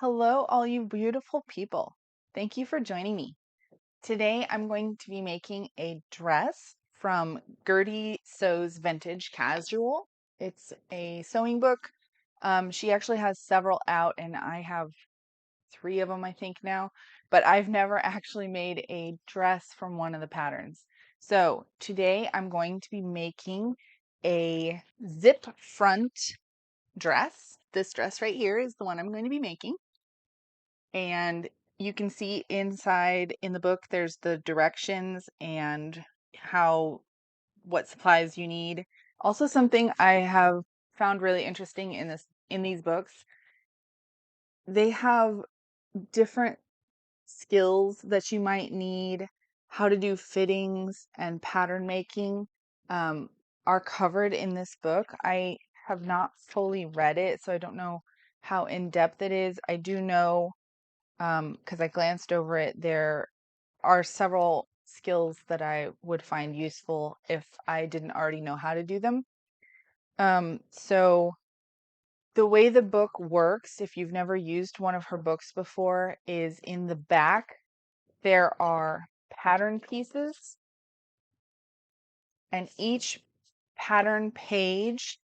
Hello, all you beautiful people. Thank you for joining me. Today, I'm going to be making a dress from Gertie Sews Vintage Casual. It's a sewing book. She actually has several out, and I have three of them, I think, now, but I've never actually made a dress from one of the patterns. So today, I'm going to be making a zip front dress. This dress right here is the one I'm going to be making. And you can see inside in the book, there's the directions and what supplies you need. Also, something I have found really interesting in these books, they have different skills that you might need, how to do fittings and pattern making, are covered in this book. I have not fully read it, so I don't know how in depth it is. I do know, because I glanced over it, there are several skills that I would find useful if I didn't already know how to do them. So the way the book works, if you've never used one of her books before, is in the back, there are pattern pieces, and each pattern page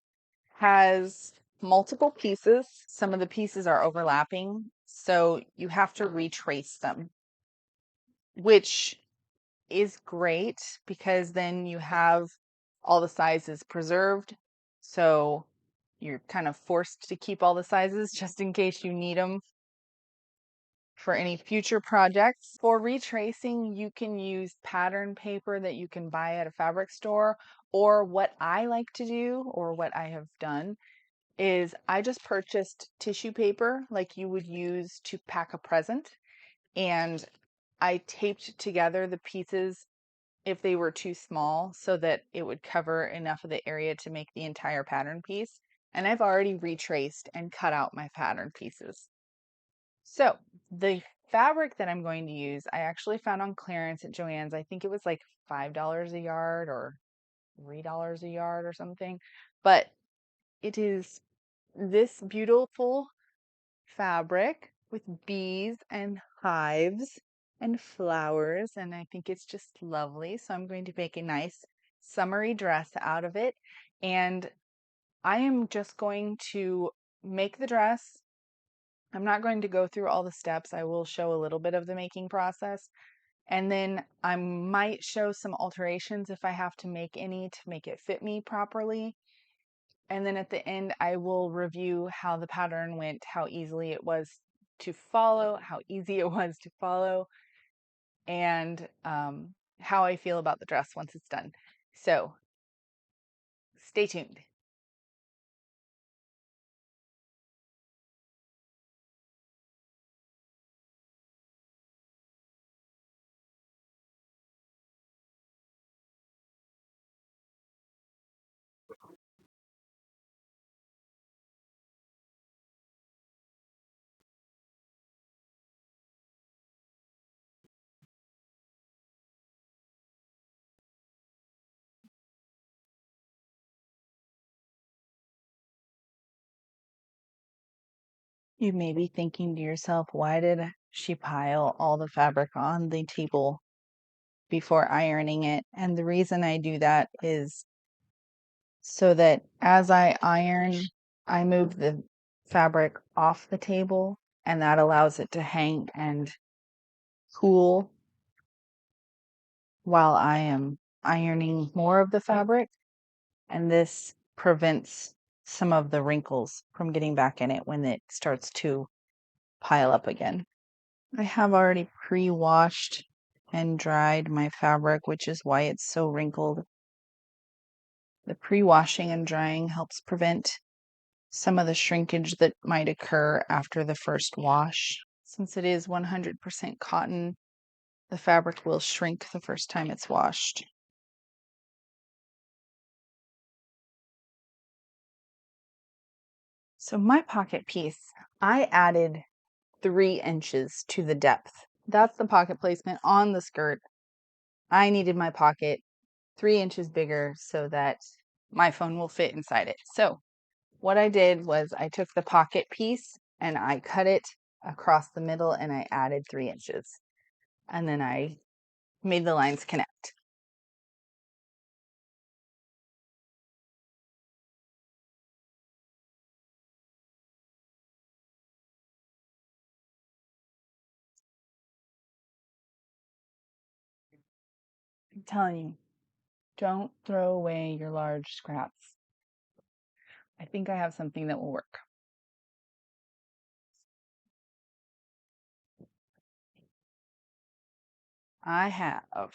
has multiple pieces. Some of the pieces are overlapping, so you have to retrace them, which is great because then you have all the sizes preserved. So you're kind of forced to keep all the sizes just in case you need them for any future projects. For retracing, you can use pattern paper that you can buy at a fabric store, or what I like to do, or what I have done, is I just purchased tissue paper like you would use to pack a present, and I taped together the pieces if they were too small so that it would cover enough of the area to make the entire pattern piece. And I've already retraced and cut out my pattern pieces. So the fabric that I'm going to use, I actually found on clearance at Joann's. I think it was like $5 a yard or $3 a yard or something. But it is this beautiful fabric with bees and hives and flowers, and I think it's just lovely. So I'm going to make a nice summery dress out of it, and I am just going to make the dress. I'm not going to go through all the steps. I will show a little bit of the making process, and then I might show some alterations if I have to make any to make it fit me properly. And then at the end, I will review how the pattern went, how easily it was to follow, how easy it was to follow, and how I feel about the dress once it's done. So stay tuned. You may be thinking to yourself, why did she pile all the fabric on the table before ironing it? And the reason I do that is so that as I iron, I move the fabric off the table, and that allows it to hang and cool while I am ironing more of the fabric. And this prevents some of the wrinkles from getting back in it when it starts to pile up again. I have already pre-washed and dried my fabric, which is why it's so wrinkled. The pre-washing and drying helps prevent some of the shrinkage that might occur after the first wash. Since it is 100% cotton, the fabric will shrink the first time it's washed. So my pocket piece, I added 3 inches to the depth. That's the pocket placement on the skirt. I needed my pocket 3 inches bigger so that my phone will fit inside it. So what I did was I took the pocket piece and I cut it across the middle and I added 3 inches. And then I made the lines connect. I'm telling you, don't throw away your large scraps. I think I have something that will work. I have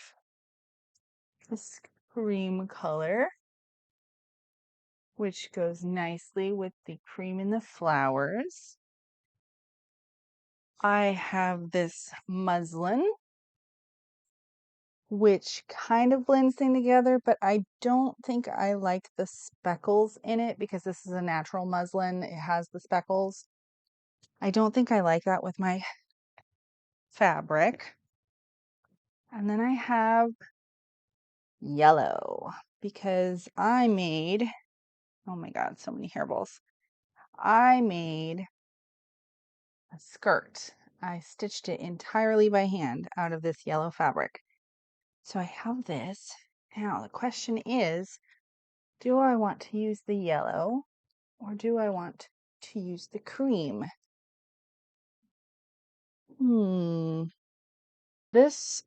this cream color, which goes nicely with the cream in the flowers. I have this muslin, which kind of blends things together, but I don't think I like the speckles in it because this is a natural muslin. It has the speckles. I don't think I like that with my fabric. And then I have yellow because I made, oh my God, so many hairballs. I made a skirt. I stitched it entirely by hand out of this yellow fabric. So I have this. Now the question is, do I want to use the yellow or do I want to use the cream? This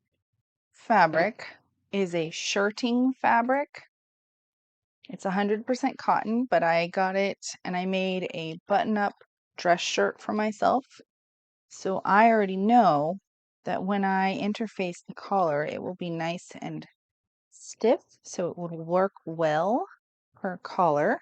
fabric is a shirting fabric. It's 100% cotton, but I got it and I made a button-up dress shirt for myself. So I already know that when I interface the collar, it will be nice and stiff, so it will work well for a collar.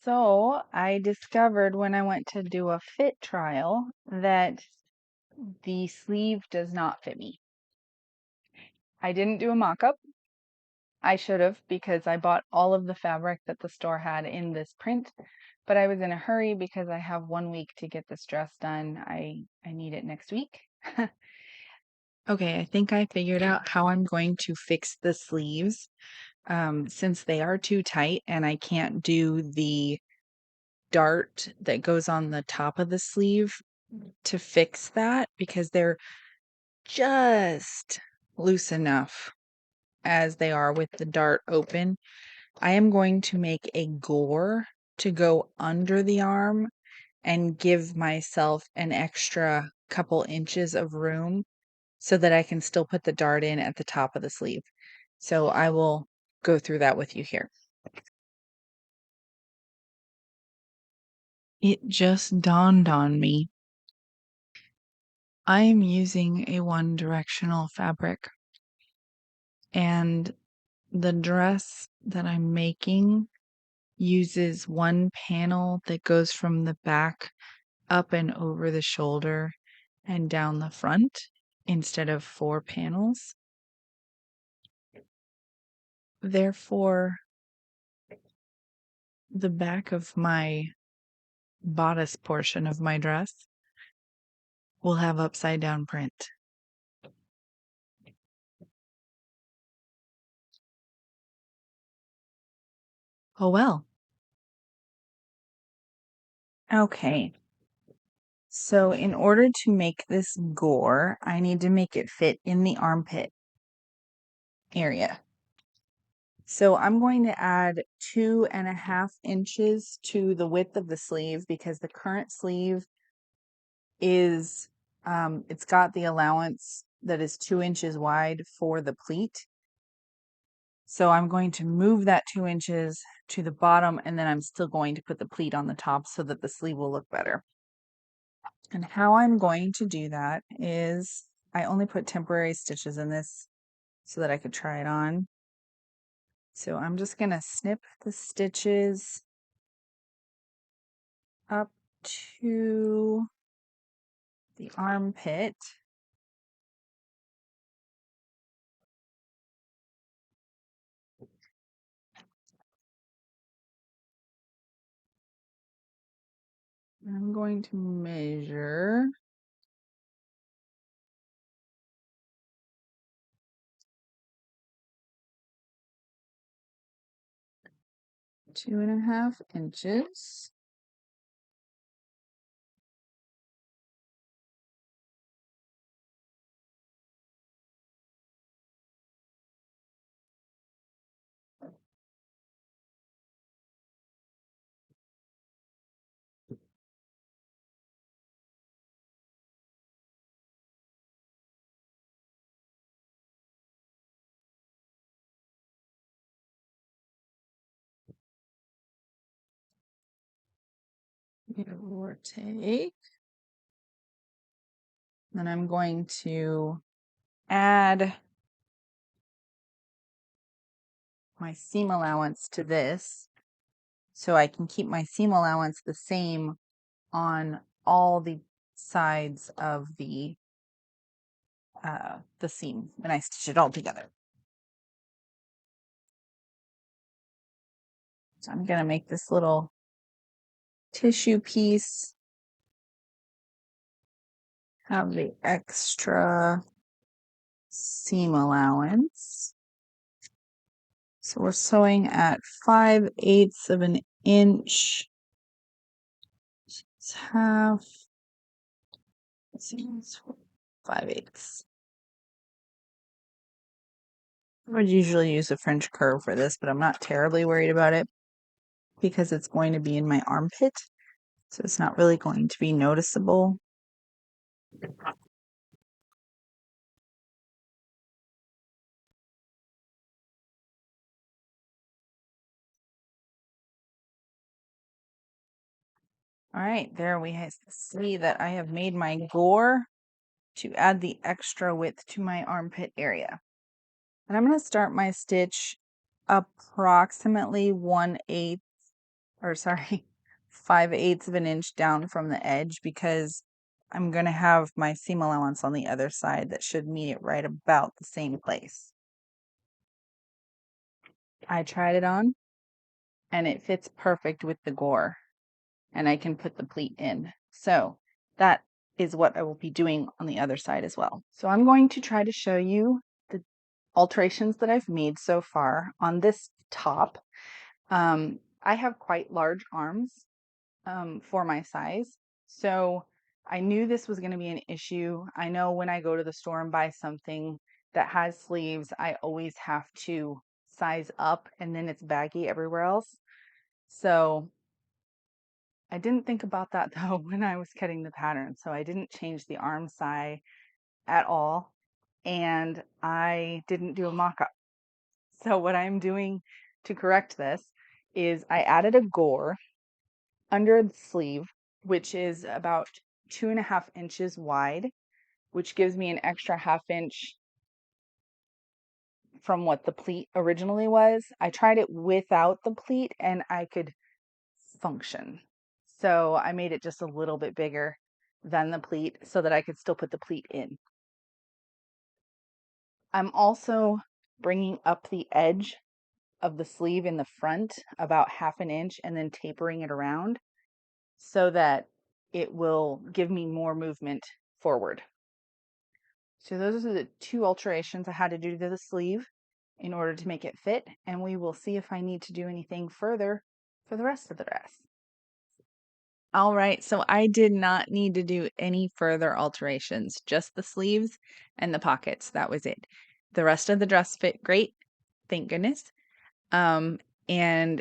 So I discovered when I went to do a fit trial that the sleeve does not fit me. I didn't do a mock-up. I should have because I bought all of the fabric that the store had in this print, but I was in a hurry because I have 1 week to get this dress done. I need it next week. Okay, I think I figured out how I'm going to fix the sleeves. Since they are too tight and I can't do the dart that goes on the top of the sleeve to fix that because they're just loose enough as they are with the dart open. I am going to make a gore to go under the arm and give myself an extra couple inches of room so that I can still put the dart in at the top of the sleeve. So I will go through that with you here. It just dawned on me. I am using a one-directional fabric, and the dress that I'm making uses one panel that goes from the back up and over the shoulder and down the front instead of 4 panels. Therefore, the back of my bodice portion of my dress will have upside down print. Oh well. Okay, so in order to make this gore, I need to make it fit in the armpit area. So I'm going to add 2.5 inches to the width of the sleeve because the current sleeve is, it's got the allowance that is 2 inches wide for the pleat. So I'm going to move that 2 inches to the bottom, and then I'm still going to put the pleat on the top so that the sleeve will look better. And how I'm going to do that is I only put temporary stitches in this so that I could try it on. So I'm just going to snip the stitches up to the armpit. I'm going to measure 2.5 inches. Give or take. Then I'm going to add my seam allowance to this so I can keep my seam allowance the same on all the sides of the seam when I stitch it all together. So I'm going to make this little tissue piece have the extra seam allowance. So we're sewing at 5/8 of an inch. It's half. Let's see, it's 5/8. I would usually use a French curve for this, but I'm not terribly worried about it because it's going to be in my armpit. So it's not really going to be noticeable. All right, there we see that I have made my gore to add the extra width to my armpit area. And I'm going to start my stitch approximately 1/8, or sorry, 5/8 of an inch down from the edge because I'm going to have my seam allowance on the other side that should meet it right about the same place. I tried it on and it fits perfect with the gore, and I can put the pleat in. So that is what I will be doing on the other side as well. So I'm going to try to show you the alterations that I've made so far on this top. I have quite large arms for my size, so I knew this was going to be an issue. I know when I go to the store and buy something that has sleeves, I always have to size up and then it's baggy everywhere else. So I didn't think about that though when I was cutting the pattern. So I didn't change the arm size at all, and I didn't do a mock-up. So what I'm doing to correct this is I added a gore under the sleeve, which is about 2.5 inches wide, which gives me an extra 1/2 inch from what the pleat originally was. I tried it without the pleat and I could function. So I made it just a little bit bigger than the pleat so that I could still put the pleat in. I'm also bringing up the edge of the sleeve in the front about 1/2 an inch and then tapering it around so that it will give me more movement forward. So those are the 2 alterations I had to do to the sleeve in order to make it fit, and we will see if I need to do anything further for the rest of the dress. All right, so I did not need to do any further alterations, just the sleeves and the pockets. That was it. The rest of the dress fit great, thank goodness. Um, and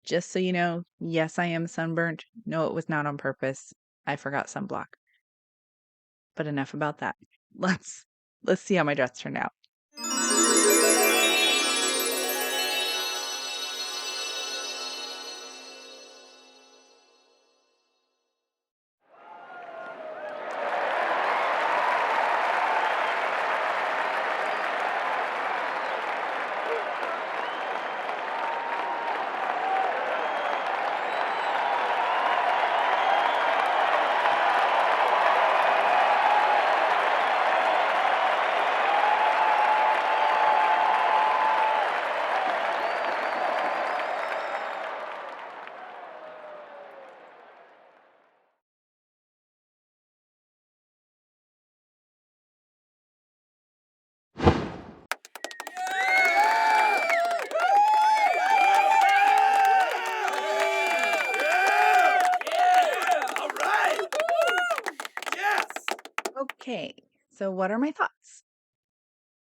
just so you know, yes, I am sunburnt. No, it was not on purpose. I forgot sunblock. But enough about that. Let's see how my dress turned out. Okay, so what are my thoughts?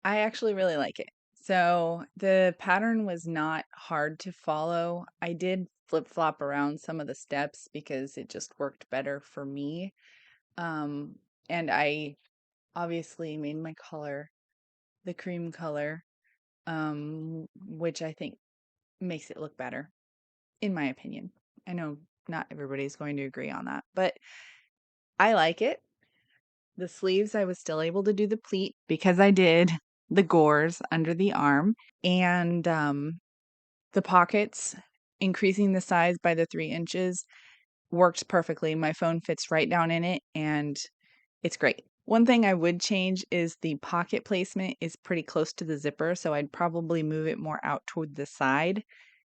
I actually really like it. So the pattern was not hard to follow. I did flip-flop around some of the steps because it just worked better for me. Um, and I obviously made my color the cream color, which I think makes it look better, in my opinion. I know not everybody's going to agree on that, but I like it. The sleeves, I was still able to do the pleat because I did the gores under the arm. And the pockets, increasing the size by the 3 inches worked perfectly. My phone fits right down in it and it's great. One thing I would change is the pocket placement is pretty close to the zipper, so I'd probably move it more out toward the side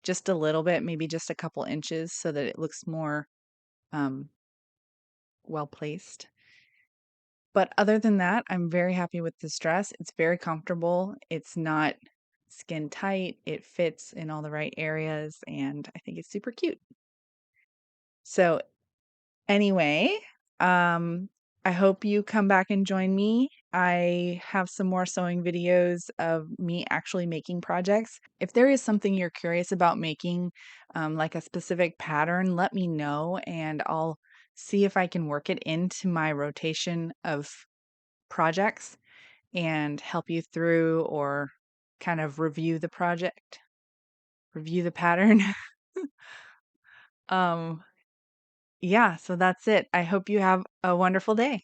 just a little bit, maybe just a couple inches so that it looks more um, well placed. But other than that, I'm very happy with this dress. It's very comfortable. It's not skin tight. It fits in all the right areas, and I think it's super cute. So anyway, I hope you come back and join me. I have some more sewing videos of me actually making projects. If there is something you're curious about making, like a specific pattern, let me know and I'll see if I can work it into my rotation of projects and help you through or kind of review the project, review the pattern. um, yeah, so that's it. I hope you have a wonderful day.